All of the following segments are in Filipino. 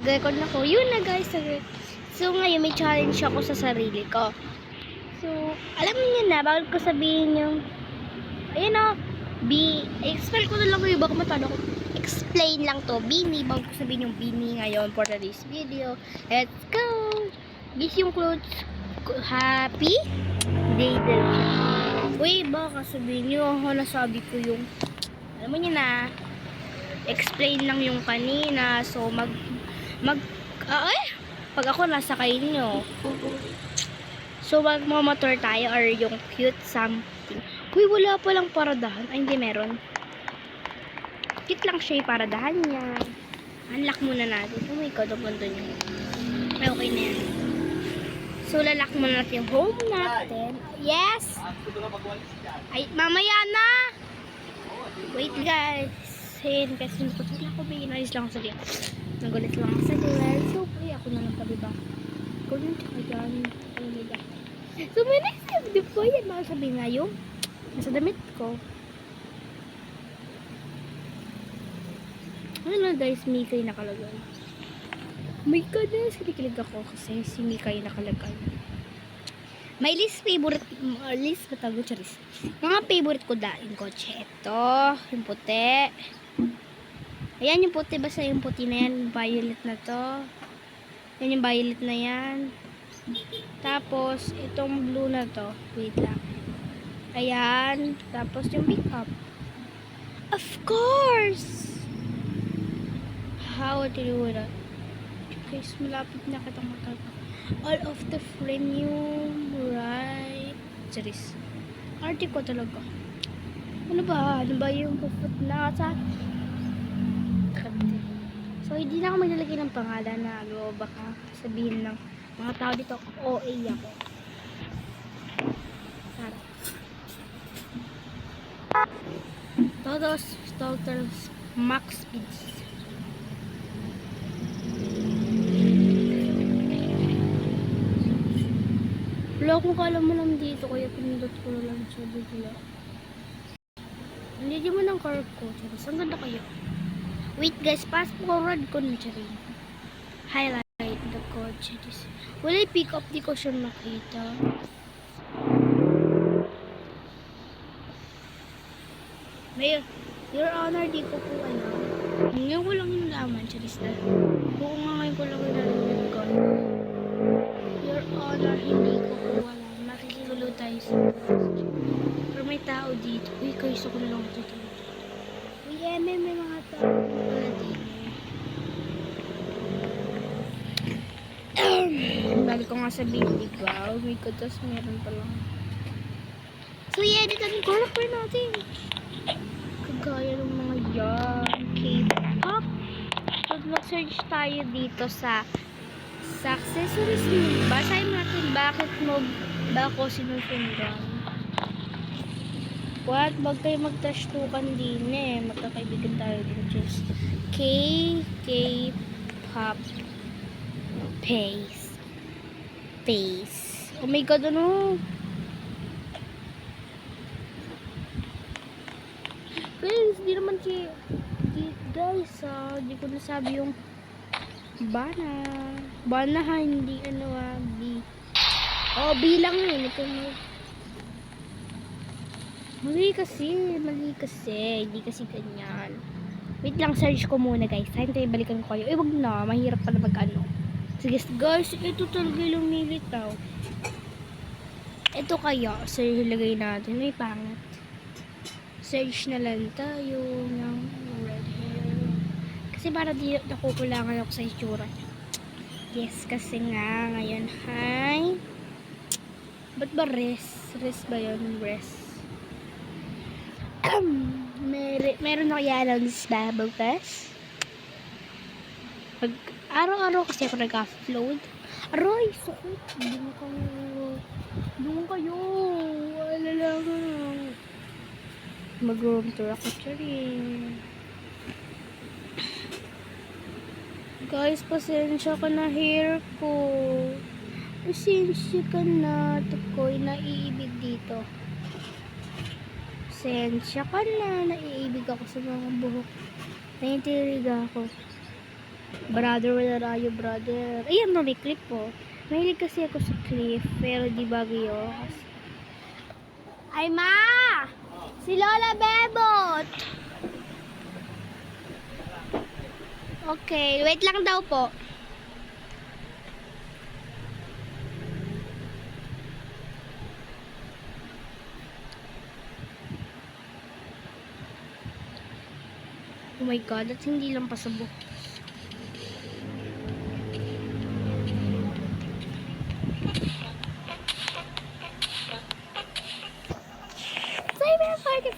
Record na ko. Yun na guys. So ngayon may challenge ako sa sarili ko. So, alam niyo na, bakit ko sabihin yung ayun o, explain ko na lang kayo, baka matalo ko. Explain lang to, Bini. Bakit ko sabihin yung Bini ngayon for today's video. Let's go! This yung clothes ko. Happy day din siya. Uy, baka sabihin nyo, nasabi ko yung alam mo niyo na, explain lang yung kanina. So, pag ako nasa kayo nyo. So, magmamotor tayo or yung cute something. Uy, wala palang paradahan. Ay, hindi meron. Cute lang siya yung paradahan niya. Unlock muna natin. Oh my god, ang ganda niya. Ay, okay na yan. So, lalak muna natin yung home natin. Yes! Ay, mamaya na! Wait guys. Ayun, kasi napatula ko. May inayos lang ako sa liya. Nagulit lang ako sa liya. So, ako na lang pa, diba? Ikaw yung tsaka dyan. So, may naisip, di po yan. Makasabi nga yung nasa damit ko. Ano na guys, Mikay nakalagay. Oh my god, sinikilig ako kasi si Mikay nakalagay. My least favorite, least matago, charis. Mga favorite ko daing kotse. Ito, yung puti. Ayan yung puti, basta yung puti na yan, violet na to. Yan yung violet na yan. Tapos, itong blue na to. Wait lang. Ayan. Tapos, yung pickup. Of course! How to do that? Guys, malapit na kitang matag. All of the premium, right? Charis. Arte ko talaga. Ano ba? Ano ba yung puput na sa... So, hindi na ako maglalagay ng pangalan na baka sabihin ng mga tao dito, OA ako. Total max speeds. Wala akong kalaman dito, kaya pinindot ko na lang siya bigla. Hindi mo ng car ko. Ang ganda kayo. Wait guys, fast forward ko na siya rin. Highlight the coach. Wala yung pick up, di ko siya makita. Mayor, Your Honor, di ko po ano. Ngayon ko lang yung laman, Charis na. Kung nga ngayon ko lang yung narinig ko. Your Honor, hindi ko po wala. Makikigulo tayo sa pero may tao dito. Uy, kayo ko na lang ito. Uy, may mga tao wala dito. Bali ko nga sabihin, diba? Oh my god, tas meron pa lang. So, i-editan ko lang natin. Kagaya ng mga yan. K-pop. So, mag-search tayo dito sa accessories mo. Basahin natin bakit mo ba ako sinusundan. What? Wag kayo magtashtukan din eh. Magkakaibigan tayo din. Just K-pop face. Oh my god, ano? Guys, di naman guys, di ko nasabi yung bana ha, hindi ano B. Oh, B lang yun. Ito mo. Mali kasi, hindi kasi ganyan. Wait lang, search ko muna guys. Hintay, balikan ko kayo. Wag na, mahirap pala mag-ano. Sige guys, ito talaga yung nilitaw. Ito kaya, so ilagay natin. May pangat. Search na lang tayo ng red hair. Kasi para di nakukulangan ako sa itsura. Yes, kasi nga, ngayon, hi. Ba't ba res? Res ba yun? Res. Meron na kaya lang this bubble test. Araw-araw kasi ako nag-upload. Aroy, sukot. Doon kayo. Alala ko. Mag-room tour ako rin. Guys, pasensya ka na hair ko. Pasensya ka na. Ito ko, naiibig dito. Pasensya ka na. Naiibig ako sa mga buhok. Naintirig ako. Brother, wala tayo, brother. Ayan no, may clip po. Mahilig kasi ako sa clip, pero di bagyo. Ay, ma! Si Lola Bebot! Okay, wait lang daw po. Oh my God, at hindi lang pasabog.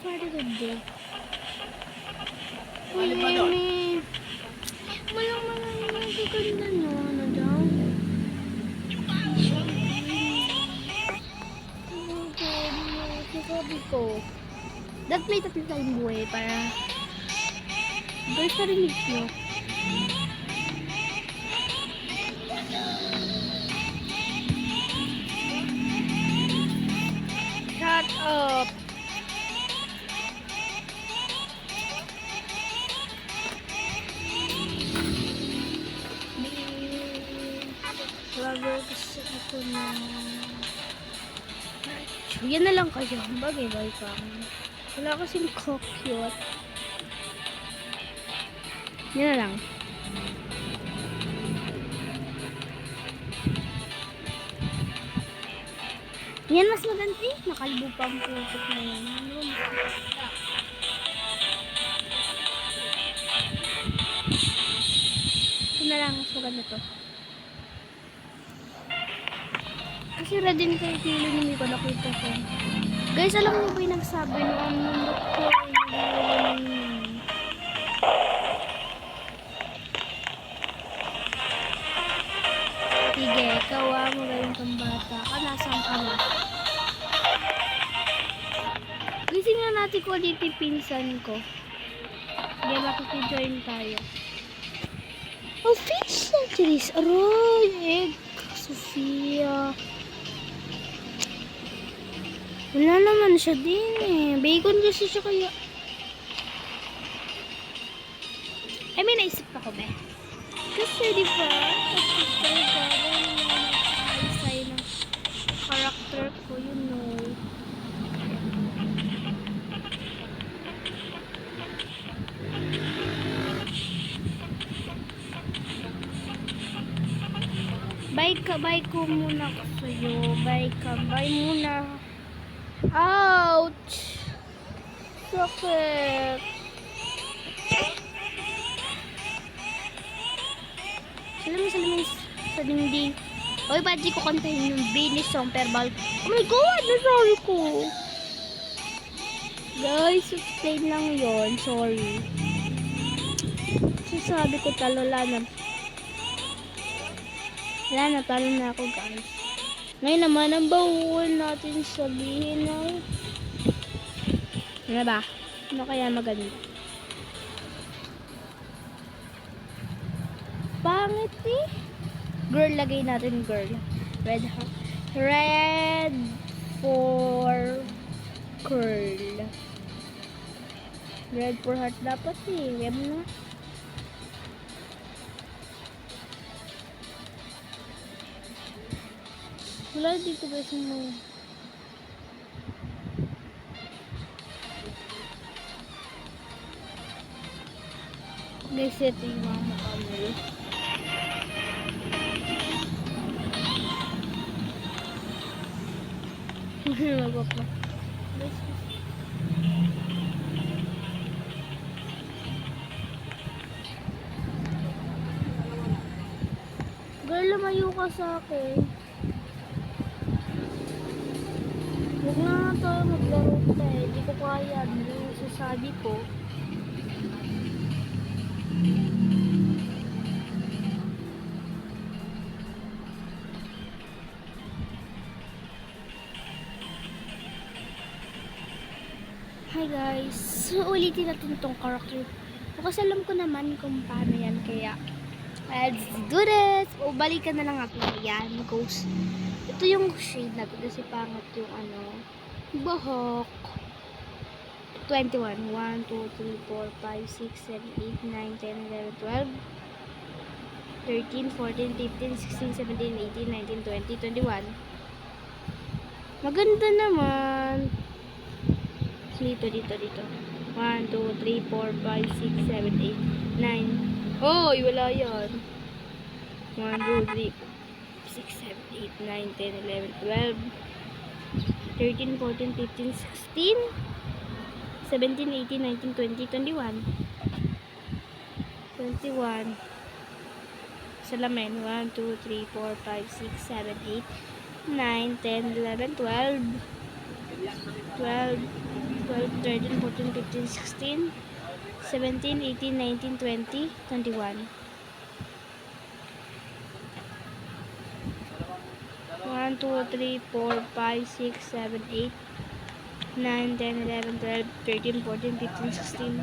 Party today. Uy, Amy. Malang yung magaganda nyo. Ano daw? Sabi ko. Dapat may tatlo tayong buhay para guys, narinig nyo. Shut up. Vlogger kasi ako na yan na lang kayo. Bagay ka. Wala kasing cute. Yan na lang. Yan mas maganda eh. Nakalbo pa ang putok na yan. Ito na lang. Mas maganda to. Kasi ready ko yung kilo ni Miko. Nakita ko. Guys, alam mo ba yung nagsabi no, ang nundok ko sige, kawa mo gawin kang bata ka. Nasaan ka na? Gising na natin quality pinsan ko. Hindi, makikijoin tayo. Oh, fish centuries. Aroy, egg. Sofia. Wala naman siya din eh. Bacon kasi siya kaya. I mean, naisip ako ba? Kasi di ba? Kasi ng character ko, you know. Bye ko muna ako sa'yo. Bye muna. Ouch! Sakit! Salamin sa dingding. Oy, ba't di ko kantahin yung Binis song perbal? Oh my God! Nasabi ko! Guys, explain lang yon. Sorry. Sasabi ko talo lang. Wala na, talo na ako guys. Ngayon naman, ang bawal natin sabihin na ano ba? Ano kaya maganda? Pangit eh. Girl, lagay natin girl. Red for curl. Red for heart dapat eh. Web na. Wala dito guys mo. Guys, ito yung mga mukha mo. Magwap na. Girl, lumayo ka sa akin. Huwag na tayo maglaro tayo. Hindi ko kaya. Hindi yung sasabi ko. Hi guys. So, ulitin natin itong character. Kasi alam ko naman kung paano yan. Kaya, let's do this! O, balikan na lang natin. Yan, ghost. Ito yung shade natin kasi pangat yung buhok. 21. 1, 2, 3, 4, 5, 6, 7, 8, 9, 10, 11, 12. 13, 14, 15, 16, 17, 18, 19, 20, 21. Maganda naman. Dito. 1, 2, 3, 4, 5, 6, 7, 8, 9. Hoy, wala yan. 1, 2, 3, 6, 7, 8, 9, 10, 11, 12, 13, 14, 15, 16, 17, 18, 19, 20, 21. 21. Salamin. 1, 2, 3, 4, 5, 6, 7, 8, 9, 10, 11, 12, 12, 12, 13, 14, 15, 16, 17, 18, 19, 20, 21. 1, 2, 3, 4, 5, 6, 7, 8, 9, 10, 11, 12, 13, 14, 15, 16,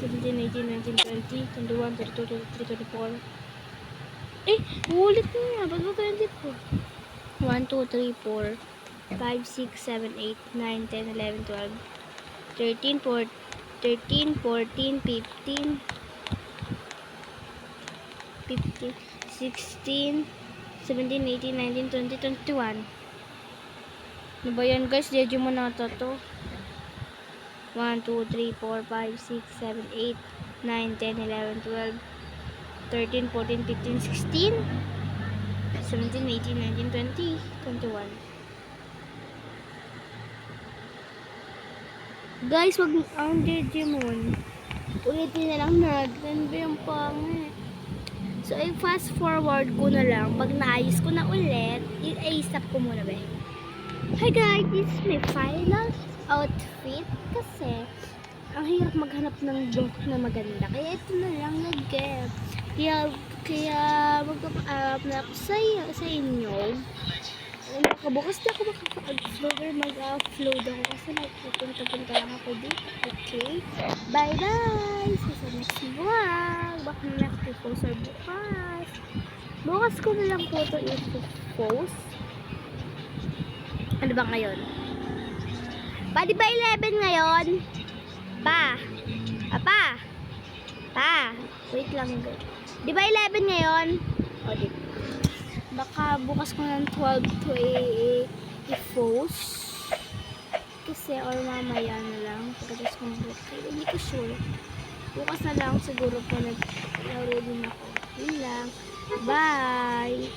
17, 18, 19, 20, 21, 22, 23, 24. Eh, ulit na nga. Ba't ba 24? 1, 2, 3, 4, 5, 6, 7, 8, 9, 10, 11, 12, 13, 14, 13, 14, 15, 15, 16, 17, 18, 19, 20, 21. Ano ba yan guys? Dedyo mo na to. 1, 2, 3, 4, 5, 6, 7, 8, 9, 10, 11, 12, 13, 14, 15, 16, 17, 18, 19, 20, 21. Guys, wag ang Digimon. Ulitin na lang natin. Ba yung pangit? So, i-fast forward ko na lang. Pag naayos ko na ulit, i-stop ko muna ba? Hi guys, this is my final outfit. Kasi, ang hirap maghanap ng look na maganda. Kaya ito na lang nag-get. Kaya mag-up na ako sa inyo. Bukas na ako makaka-upload or mag-upload ako kasi nagpupunta-punta lang ako dito. Okay? Bye-bye! Sa next vlog. Baka may post or bukas. Bukas ko na lang po ito i-post. Ano ba ngayon? Pa, di ba 11 ngayon? Pa! Apa! Pa! Wait lang. Di ba 11 ngayon? O, di ba? Baka bukas ko ng 12 to i-post. Kasi, or mamaya na lang. Pagkatapos kong bukas. Hindi ko sure. Bukas na lang siguro po naglaro din ako. Yun lang. Bye!